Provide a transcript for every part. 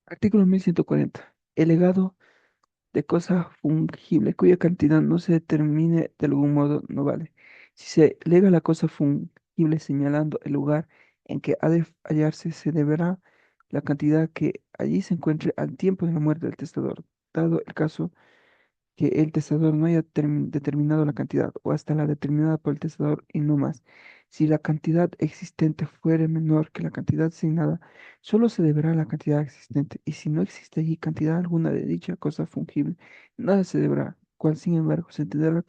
Artículo 1140. El legado de cosa fungible cuya cantidad no se determine de algún modo no vale. Si se lega la cosa fungible señalando el lugar en que ha de hallarse, se deberá la cantidad que allí se encuentre al tiempo de la muerte del testador, dado el caso que el testador no haya determinado la cantidad o hasta la determinada por el testador y no más. Si la cantidad existente fuere menor que la cantidad asignada, solo se deberá la cantidad existente y si no existe allí cantidad alguna de dicha cosa fungible, nada se deberá, cual sin embargo se entenderá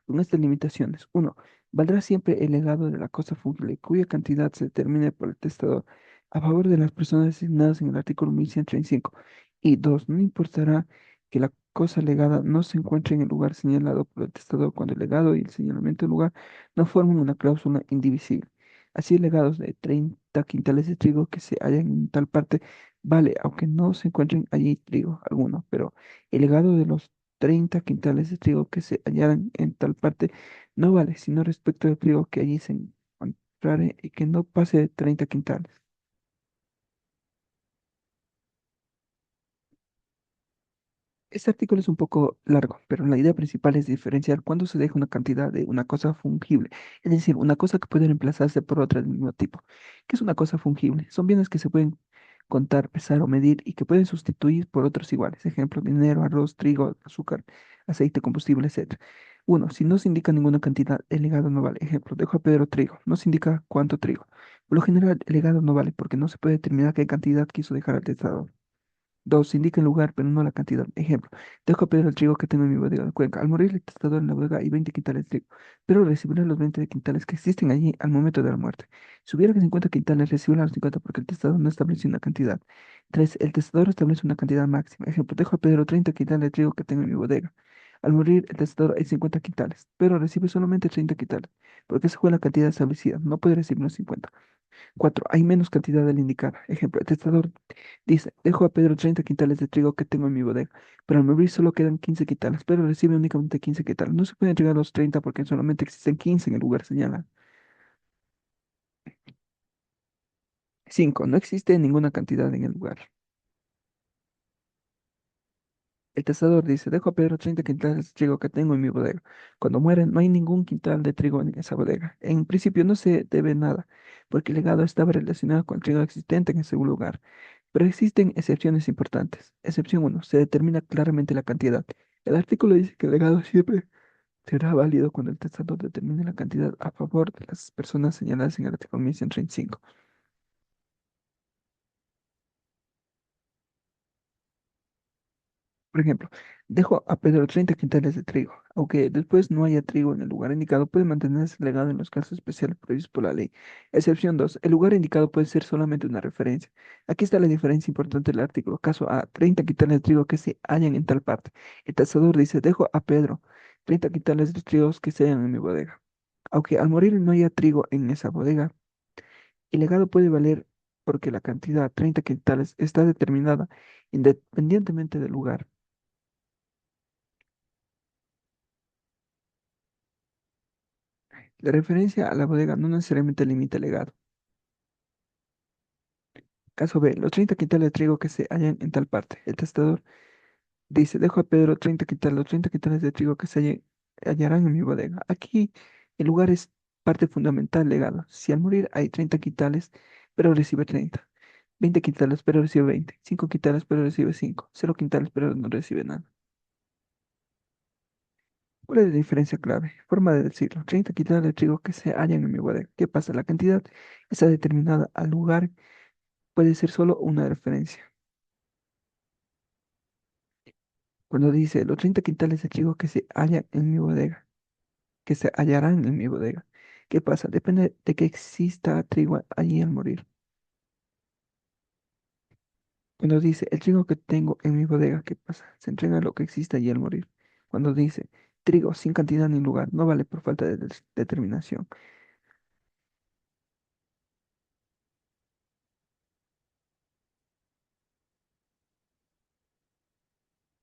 con estas limitaciones. Uno, valdrá siempre el legado de la cosa fungible cuya cantidad se determine por el testador a favor de las personas asignadas en el artículo 1135. Y dos, no importará que la cosa legada no se encuentre en el lugar señalado por el testador cuando el legado y el señalamiento del lugar no forman una cláusula indivisible. Así, el legado de 30 quintales de trigo que se hallan en tal parte vale, aunque no se encuentren allí trigo alguno, pero el legado de los 30 quintales de trigo que se hallaran en tal parte no vale, sino respecto del trigo que allí se encontrare y que no pase de 30 quintales. Este artículo es un poco largo, pero la idea principal es diferenciar cuándo se deja una cantidad de una cosa fungible, es decir, una cosa que puede reemplazarse por otra del mismo tipo. ¿Qué es una cosa fungible? Son bienes que se pueden contar, pesar o medir y que pueden sustituir por otros iguales. Ejemplo, dinero, arroz, trigo, azúcar, aceite, combustible, etc. Uno, si no se indica ninguna cantidad, el legado no vale. Ejemplo, dejo a Pedro trigo, no se indica cuánto trigo. Por lo general, el legado no vale porque no se puede determinar qué cantidad quiso dejar al testador. Dos, indica el lugar, pero no la cantidad. Ejemplo, dejo a Pedro el trigo que tengo en mi bodega de Cuenca. Al morir el testador en la bodega hay 20 quintales de trigo, pero recibirá los 20 quintales que existen allí al momento de la muerte. Si hubiera que 50 quintales, recibirá los 50 porque el testador no estableció una cantidad. Tres, el testador establece una cantidad máxima. Ejemplo, dejo a Pedro 30 quintales de trigo que tengo en mi bodega. Al morir el testador hay 50 quintales, pero recibe solamente 30 quintales, porque esa fue la cantidad establecida. No puede recibir los 50. Cuatro, hay menos cantidad de la indicada. Ejemplo, el testador dice, dejo a Pedro 30 quintales de trigo que tengo en mi bodega, pero al morir solo quedan 15 quintales, pero recibe únicamente 15 quintales. No se pueden entregar los 30 porque solamente existen 15 en el lugar señalado. 5, no existe ninguna cantidad en el lugar. El testador dice, dejo a Pedro 30 quintales de trigo que tengo en mi bodega. Cuando mueren, no hay ningún quintal de trigo en esa bodega. En principio no se debe nada, porque el legado estaba relacionado con el trigo existente en ese lugar. Pero existen excepciones importantes. Excepción uno, se determina claramente la cantidad. El artículo dice que el legado siempre será válido cuando el testador determine la cantidad a favor de las personas señaladas en el artículo 1135. Por ejemplo, dejo a Pedro 30 quintales de trigo. Aunque después no haya trigo en el lugar indicado, puede mantenerse el legado en los casos especiales previstos por la ley. Excepción 2. El lugar indicado puede ser solamente una referencia. Aquí está la diferencia importante del artículo. Caso A. 30 quintales de trigo que se hallan en tal parte. El tasador dice, dejo a Pedro 30 quintales de trigos que se hallan en mi bodega. Aunque al morir no haya trigo en esa bodega, el legado puede valer porque la cantidad 30 quintales está determinada independientemente del lugar. La referencia a la bodega no necesariamente limita el legado. Caso B, los 30 quintales de trigo que se hallan en tal parte. El testador dice, dejo a Pedro 30 quintales, los 30 quintales de trigo que hallarán en mi bodega. Aquí el lugar es parte fundamental del legado. Si al morir hay 30 quintales, pero recibe 30. 20 quintales, pero recibe 20. 5 quintales, pero recibe 5. 0 quintales, pero no recibe nada. ¿Cuál es la diferencia clave? Forma de decirlo. 30 quintales de trigo que se hallan en mi bodega. ¿Qué pasa? La cantidad está determinada al lugar, puede ser solo una referencia. Cuando dice los 30 quintales de trigo que se hallan en mi bodega, que se hallarán en mi bodega. ¿Qué pasa? Depende de que exista trigo allí al morir. Cuando dice el trigo que tengo en mi bodega, ¿qué pasa? Se entrega lo que existe allí al morir. Cuando dice trigo sin cantidad ni lugar, no vale por falta de determinación.